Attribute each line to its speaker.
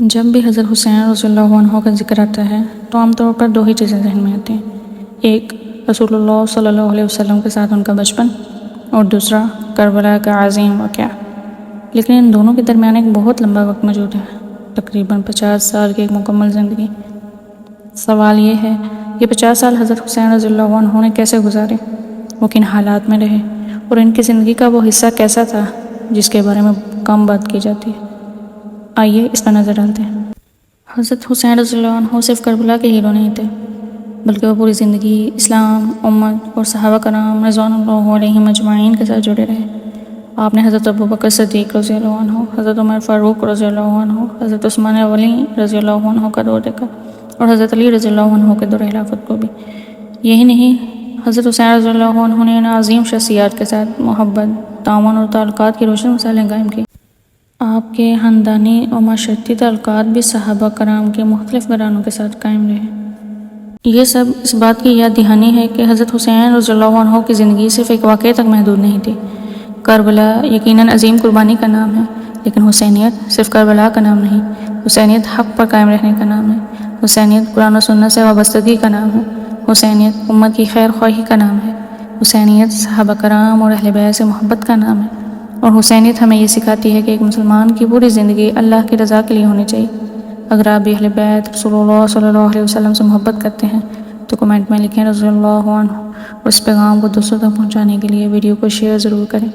Speaker 1: جب بھی حضرت حسین رضی اللہ عنہ کا ذکر آتا ہے تو عام طور پر دو ہی چیزیں ذہن میں آتی ہیں، ایک رسول اللہ صلی اللہ علیہ وسلم کے ساتھ ان کا بچپن، اور دوسرا کربلا کا عظیم واقعہ۔ لیکن ان دونوں کے درمیان ایک بہت لمبا وقت موجود ہے، تقریباً 50 سال کی ایک مکمل زندگی۔ سوال یہ ہے، یہ 50 سال حضرت حسین رضی اللہ عنہ نے کیسے گزارے؟ وہ کن حالات میں رہے؟ اور ان کی زندگی کا وہ حصہ کیسا تھا جس کے بارے میں کم بات کی جاتی ہے؟ آئیے اس پر نظر ڈالتے ہیں۔ حضرت حسین رضی اللہ عنہ صرف کربلا کے ہیرو نہیں تھے، بلکہ وہ پوری زندگی اسلام، امت اور صحابہ کرام رضوان اللہ علیہم اجمعین کے ساتھ جڑے رہے۔ آپ نے حضرت ابوبکر صدیق رضی اللہ عنہ، حضرت عمر فاروق رضی اللہ عنہ، حضرت عثمان غنی رضی اللہ عنہ کا دور دیکھا، اور حضرت علی رضی اللہ عنہ کے دور خلافت کو بھی۔ یہی نہیں، حضرت حسین رضی اللہ عنہ نے ان عظیم شخصیات کے ساتھ محبت، تعاون اور تعلقات کی روشن مثالیں قائم کی۔ آپ کے خاندانی و معاشرتی تعلقات بھی صحابہ کرام کے مختلف گھرانوں کے ساتھ قائم رہے۔ یہ سب اس بات کی یاد دہانی ہے کہ حضرت حسین رضی اللہ عنہ کی زندگی صرف ایک واقعے تک محدود نہیں تھی۔ کربلا یقیناً عظیم قربانی کا نام ہے، لیکن حسینیت صرف کربلا کا نام نہیں، حسینیت حق پر قائم رہنے کا نام ہے، حسینیت قرآن و سنت سے وابستگی کا نام ہے، حسینیت امت کی خیر خواہی کا نام ہے، حسینیت صحابہ کرام اور اہل بیت سے محبت کا نام ہے، اور حسینیت ہمیں یہ سکھاتی ہے کہ ایک مسلمان کی پوری زندگی اللہ کی رضا کے لیے ہونی چاہیے۔ اگر آپ بھی اہل بیت رسول اللہ صلی اللہ علیہ وسلم سے محبت کرتے ہیں تو کمنٹ میں لکھیں رضی اللہ عنہ، اور اس پیغام کو دوسروں تک پہنچانے کے لیے ویڈیو کو شیئر ضرور کریں۔